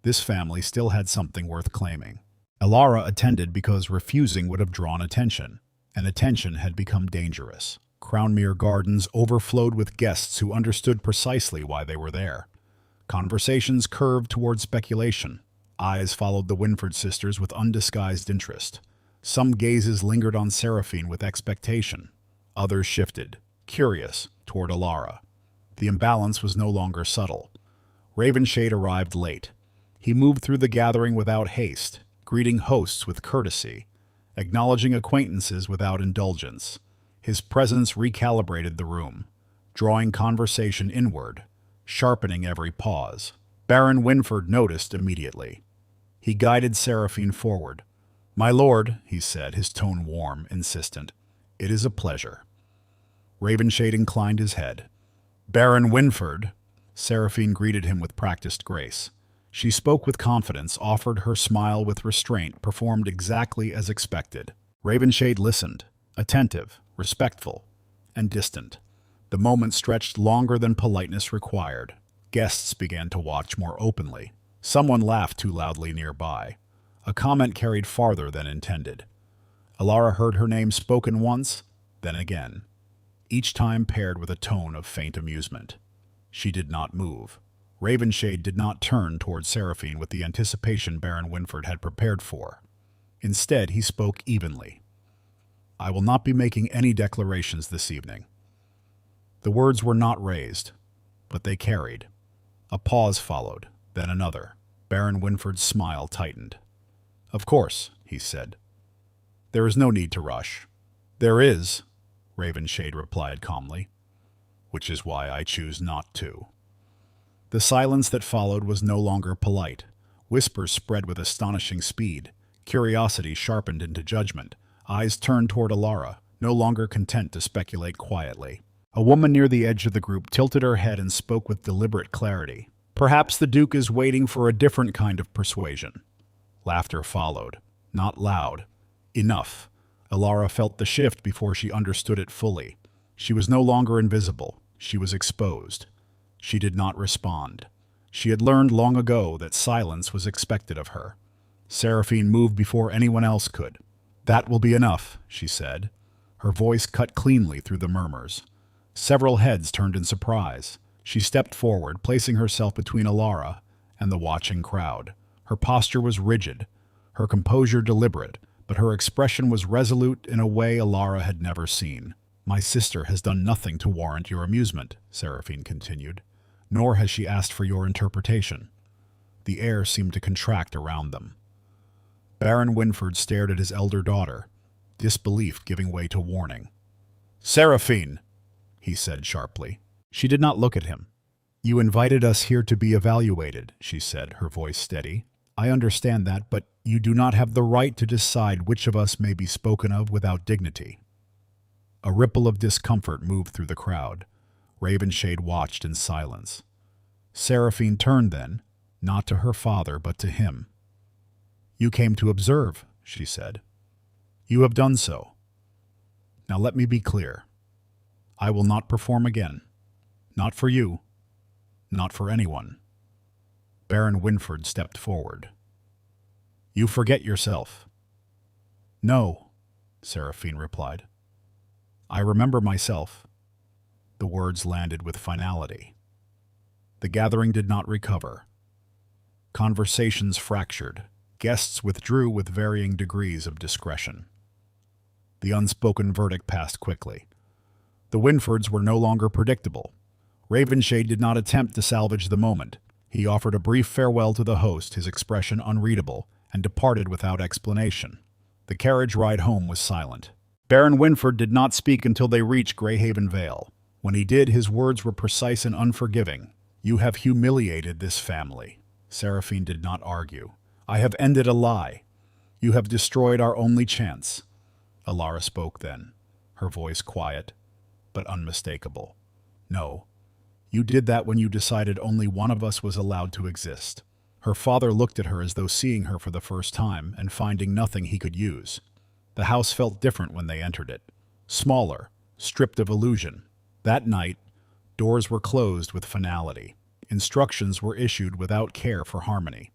This family still had something worth claiming. Alara attended because refusing would have drawn attention, and attention had become dangerous. Crownmere Gardens overflowed with guests who understood precisely why they were there. Conversations curved toward speculation. Eyes followed the Winford sisters with undisguised interest. Some gazes lingered on Seraphine with expectation. Others shifted, curious, toward Alara. The imbalance was no longer subtle. Ravenshade arrived late. He moved through the gathering without haste, greeting hosts with courtesy, acknowledging acquaintances without indulgence. His presence recalibrated the room, drawing conversation inward, sharpening every pause. Baron Winford noticed immediately. He guided Seraphine forward. "My lord," he said, his tone warm, insistent, "it is a pleasure." Ravenshade inclined his head. "Baron Winford," Seraphine greeted him with practiced grace. She spoke with confidence, offered her smile with restraint, performed exactly as expected. Ravenshade listened, attentive, respectful, and distant. The moment stretched longer than politeness required. Guests began to watch more openly. Someone laughed too loudly nearby. A comment carried farther than intended. Alara heard her name spoken once, then again, each time paired with a tone of faint amusement. She did not move. Ravenshade did not turn toward Seraphine with the anticipation Baron Winford had prepared for. Instead, he spoke evenly. "I will not be making any declarations this evening." The words were not raised, but they carried. A pause followed, then another. Baron Winford's smile tightened. "Of course," he said. "There is no need to rush." "There is," Ravenshade replied calmly, "which is why I choose not to." The silence that followed was no longer polite. Whispers spread with astonishing speed. Curiosity sharpened into judgment. Eyes turned toward Alara, no longer content to speculate quietly. A woman near the edge of the group tilted her head and spoke with deliberate clarity. "Perhaps the Duke is waiting for a different kind of persuasion." Laughter followed. Not loud. Enough. Alara felt the shift before she understood it fully. She was no longer invisible. She was exposed. She did not respond. She had learned long ago that silence was expected of her. Seraphine moved before anyone else could. "That will be enough," she said. Her voice cut cleanly through the murmurs. Several heads turned in surprise. She stepped forward, placing herself between Alara and the watching crowd. Her posture was rigid, her composure deliberate, but her expression was resolute in a way Alara had never seen. "My sister has done nothing to warrant your amusement," Seraphine continued, "nor has she asked for your interpretation." The air seemed to contract around them. Baron Winford stared at his elder daughter, disbelief giving way to warning. "Seraphine!" he said sharply. She did not look at him. "You invited us here to be evaluated," she said, her voice steady. "I understand that, but you do not have the right to decide which of us may be spoken of without dignity." A ripple of discomfort moved through the crowd. Ravenshade watched in silence. Seraphine turned then, not to her father, but to him. "You came to observe," she said. "You have done so. Now let me be clear. I will not perform again. Not for you. Not for anyone." Baron Winford stepped forward. "You forget yourself." "No," Seraphine replied. "I remember myself." The words landed with finality. The gathering did not recover. Conversations fractured. Guests withdrew with varying degrees of discretion. The unspoken verdict passed quickly. The Winfords were no longer predictable. Ravenshade did not attempt to salvage the moment. He offered a brief farewell to the host, his expression unreadable, and departed without explanation. The carriage ride home was silent. Baron Winford did not speak until they reached Greyhaven Vale. When he did, his words were precise and unforgiving. "You have humiliated this family." Seraphine did not argue. "I have ended a lie. You have destroyed our only chance." Alara spoke then, her voice quiet, but unmistakable. "No, you did that when you decided only one of us was allowed to exist." Her father looked at her as though seeing her for the first time and finding nothing he could use. The house felt different when they entered it. Smaller, stripped of illusion. That night, doors were closed with finality. Instructions were issued without care for harmony.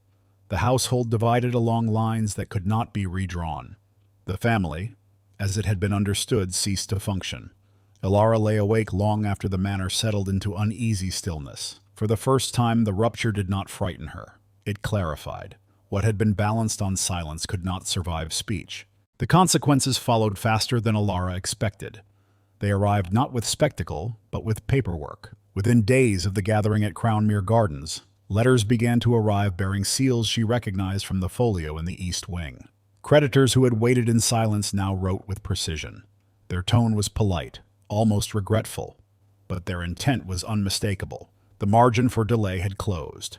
The household divided along lines that could not be redrawn. The family, as it had been understood, ceased to function. Alara lay awake long after the manor settled into uneasy stillness. For the first time, the rupture did not frighten her. It clarified. What had been balanced on silence could not survive speech. The consequences followed faster than Alara expected. They arrived not with spectacle, but with paperwork. Within days of the gathering at Crownmere Gardens, letters began to arrive bearing seals she recognized from the folio in the East Wing. Creditors who had waited in silence now wrote with precision. Their tone was polite, almost regretful, but their intent was unmistakable. The margin for delay had closed.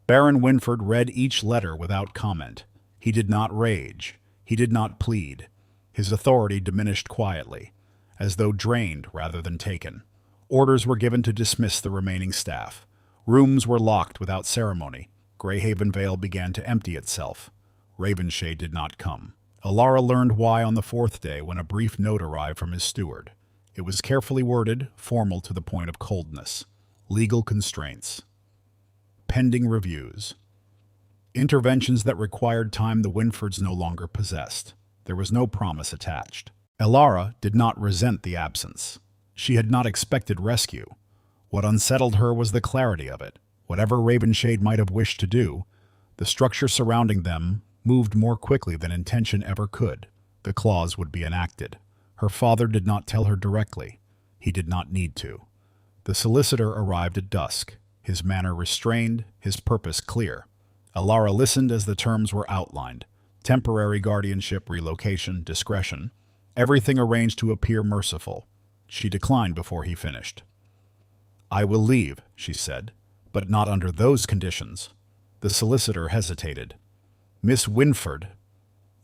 Baron Winford read each letter without comment. He did not rage. He did not plead. His authority diminished quietly, as though drained rather than taken. Orders were given to dismiss the remaining staff. Rooms were locked without ceremony. Greyhaven Vale began to empty itself. Ravenshade did not come. Alara learned why on the fourth day when a brief note arrived from his steward. It was carefully worded, formal to the point of coldness. Legal constraints. Pending reviews. Interventions that required time the Winfords no longer possessed. There was no promise attached. Alara did not resent the absence. She had not expected rescue. What unsettled her was the clarity of it. Whatever Ravenshade might have wished to do, the structure surrounding them moved more quickly than intention ever could. The clause would be enacted. Her father did not tell her directly. He did not need to. The solicitor arrived at dusk, his manner restrained, his purpose clear. Alara listened as the terms were outlined. Temporary guardianship, relocation, discretion. Everything arranged to appear merciful. She declined before he finished. "I will leave," she said, "but not under those conditions." The solicitor hesitated. "Miss Winford."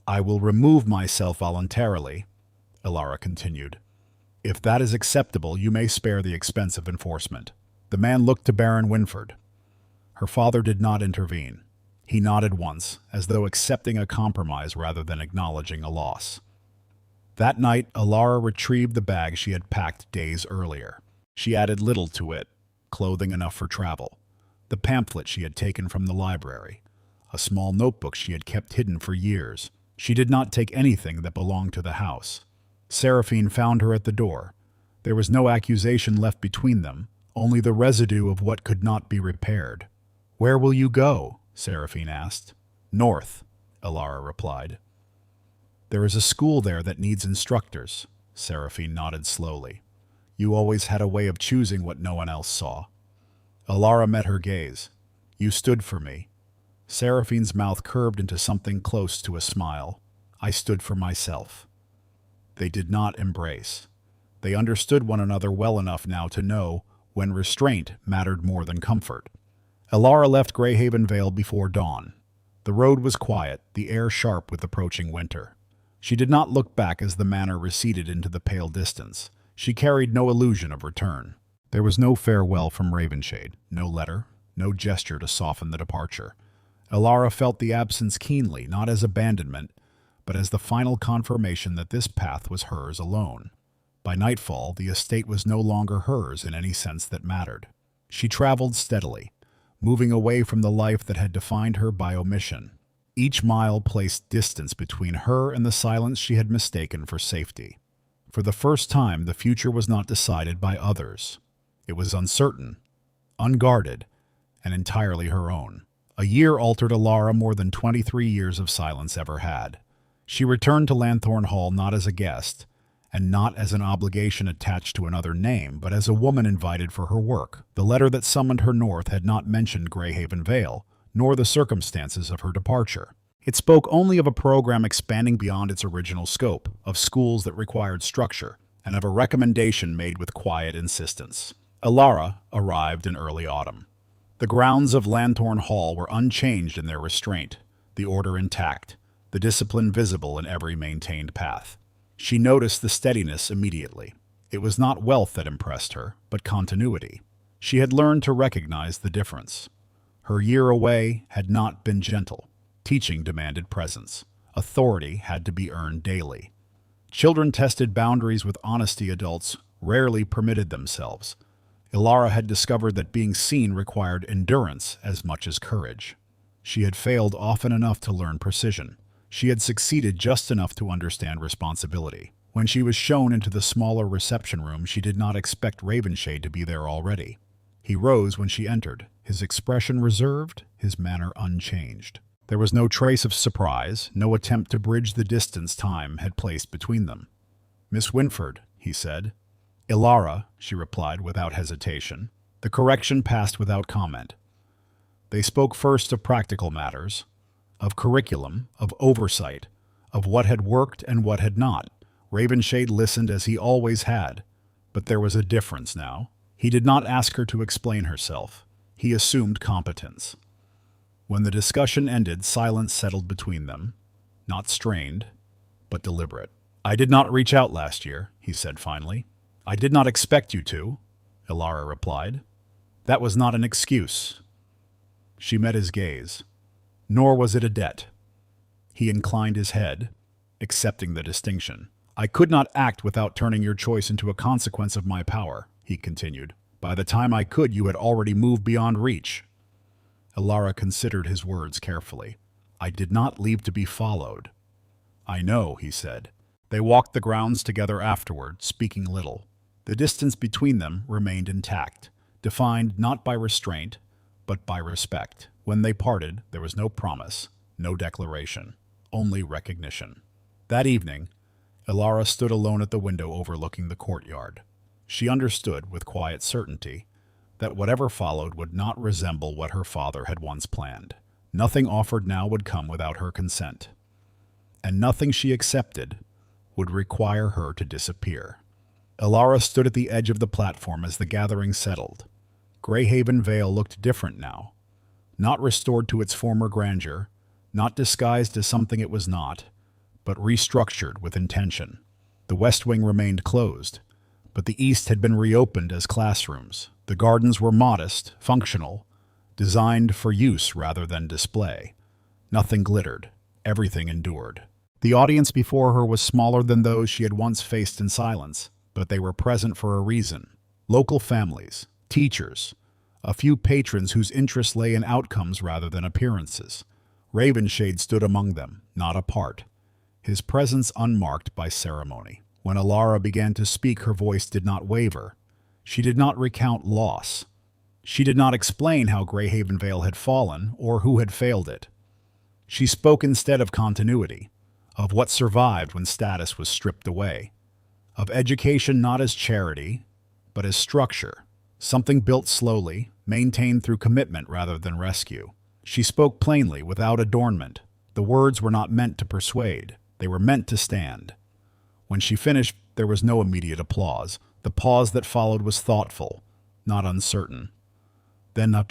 "I will remove myself voluntarily," Alara continued. "If that is acceptable, you may spare the expense of enforcement." The man looked to Baron Winford. Her father did not intervene. He nodded once, as though accepting a compromise rather than acknowledging a loss. That night, Alara retrieved the bag she had packed days earlier. She added little to it, clothing enough for travel, the pamphlet she had taken from the library, a small notebook she had kept hidden for years. She did not take anything that belonged to the house. Seraphine found her at the door. There was no accusation left between them, only the residue of what could not be repaired. "Where will you go?" Seraphine asked. "North," Alara replied. There is a school there that needs instructors. Seraphine nodded slowly. You always had a way of choosing what no one else saw. Alara met her gaze. You stood for me. Seraphine's mouth curved into something close to a smile. I stood for myself. They did not embrace. They understood one another well enough now to know when restraint mattered more than comfort. Alara left Greyhaven Vale before dawn. The road was quiet, the air sharp with approaching winter. She did not look back as the manor receded into the pale distance. She carried no illusion of return. There was no farewell from Ravenshade, no letter, no gesture to soften the departure. Alara felt the absence keenly, not as abandonment, but as the final confirmation that this path was hers alone. By nightfall, the estate was no longer hers in any sense that mattered. She traveled steadily, moving away from the life that had defined her by omission. Each mile placed distance between her and the silence she had mistaken for safety. For the first time, the future was not decided by others. It was uncertain, unguarded, and entirely her own. A year altered Alara more than 23 years of silence ever had. She returned to Lanthorn Hall not as a guest, and not as an obligation attached to another name, but as a woman invited for her work. The letter that summoned her north had not mentioned Greyhaven Vale, nor the circumstances of her departure. It spoke only of a program expanding beyond its original scope, of schools that required structure, and of a recommendation made with quiet insistence. Alara arrived in early autumn. The grounds of Lanthorn Hall were unchanged in their restraint, the order intact, the discipline visible in every maintained path. She noticed the steadiness immediately. It was not wealth that impressed her, but continuity. She had learned to recognize the difference. Her year away had not been gentle. Teaching demanded presence. Authority had to be earned daily. Children tested boundaries with honesty adults rarely permitted themselves. Alara had discovered that being seen required endurance as much as courage. She had failed often enough to learn precision. She had succeeded just enough to understand responsibility. When she was shown into the smaller reception room, she did not expect Ravenshade to be there already. He rose when she entered, his expression reserved, his manner unchanged. There was no trace of surprise, no attempt to bridge the distance time had placed between them. "Miss Winford," he said. "Alara," she replied without hesitation. The correction passed without comment. They spoke first of practical matters, of curriculum, of oversight, of what had worked and what had not. Ravenshade listened as he always had, but there was a difference now. He did not ask her to explain herself. He assumed competence. When the discussion ended, silence settled between them, not strained, but deliberate. "I did not reach out last year," he said finally. "I did not expect you to," Alara replied. "That was not an excuse." She met his gaze. Nor was it a debt. He inclined his head, accepting the distinction. "I could not act without turning your choice into a consequence of my power," he continued. "By the time I could, you had already moved beyond reach." Alara considered his words carefully. "I did not leave to be followed." "I know," he said. They walked the grounds together afterward, speaking little. The distance between them remained intact, defined not by restraint, but by respect. When they parted, there was no promise, no declaration, only recognition. That evening, Alara stood alone at the window overlooking the courtyard. She understood, with quiet certainty, that whatever followed would not resemble what her father had once planned. Nothing offered now would come without her consent, and nothing she accepted would require her to disappear. Alara stood at the edge of the platform as the gathering settled. Greyhaven Vale looked different now. Not restored to its former grandeur, not disguised as something it was not, but restructured with intention. The west wing remained closed, but the east had been reopened as classrooms. The gardens were modest, functional, designed for use rather than display. Nothing glittered, everything endured. The audience before her was smaller than those she had once faced in silence, but they were present for a reason. Local families, teachers, a few patrons whose interests lay in outcomes rather than appearances. Ravenshade stood among them, not apart, his presence unmarked by ceremony. When Alara began to speak, her voice did not waver. She did not recount loss. She did not explain how Greyhaven Vale had fallen or who had failed it. She spoke instead of continuity, of what survived when status was stripped away, of education not as charity, but as structure, something built slowly, maintained through commitment rather than rescue. She spoke plainly, without adornment. The words were not meant to persuade, they were meant to stand. When she finished, there was no immediate applause. The pause that followed was thoughtful, not uncertain. Then a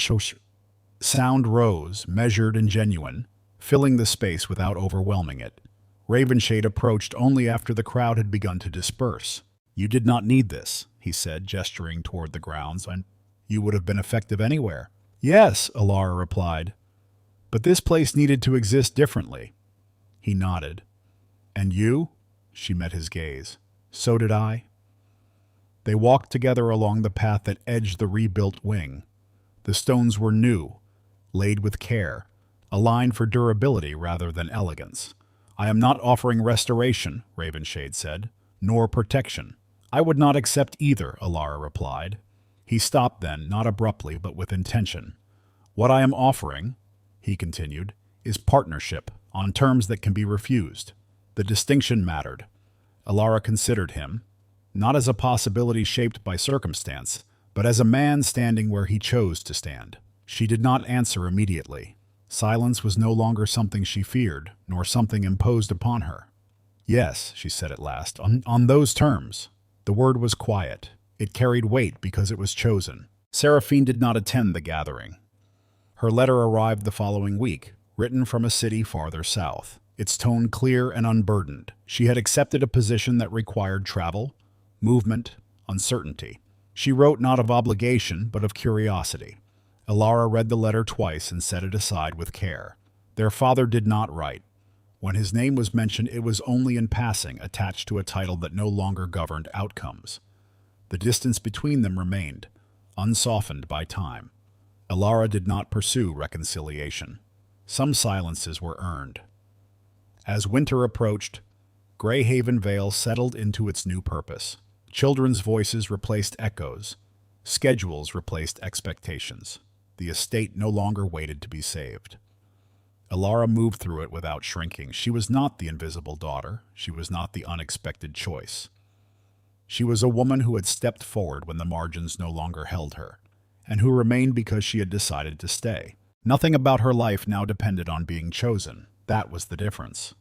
sound rose, measured and genuine, filling the space without overwhelming it. Ravenshade approached only after the crowd had begun to disperse. "You did not need this," he said, gesturing toward the grounds, "and you would have been effective anywhere." "Yes," Alara replied, "but this place needed to exist differently." He nodded. "And you?" She met his gaze. "So did I." They walked together along the path that edged the rebuilt wing. The stones were new, laid with care, aligned for durability rather than elegance. "I am not offering restoration," Ravenshade said, "nor protection." "I would not accept either," Alara replied. He stopped then, not abruptly, but with intention. "What I am offering," he continued, "is partnership, on terms that can be refused." The distinction mattered. Alara considered him, not as a possibility shaped by circumstance, but as a man standing where he chose to stand. She did not answer immediately. Silence was no longer something she feared, nor something imposed upon her. "Yes," she said at last, on those terms." The word was quiet. It carried weight because it was chosen. Seraphine did not attend the gathering. Her letter arrived the following week, written from a city farther south, its tone clear and unburdened. She had accepted a position that required travel, movement, uncertainty. She wrote not of obligation, but of curiosity. Alara read the letter twice and set it aside with care. Their father did not write. When his name was mentioned, it was only in passing, attached to a title that no longer governed outcomes. The distance between them remained, unsoftened by time. Alara did not pursue reconciliation. Some silences were earned. As winter approached, Greyhaven Vale settled into its new purpose. Children's voices replaced echoes. Schedules replaced expectations. The estate no longer waited to be saved. Alara moved through it without shrinking. She was not the invisible daughter. She was not the unexpected choice. She was a woman who had stepped forward when the margins no longer held her, and who remained because she had decided to stay. Nothing about her life now depended on being chosen. That was the difference.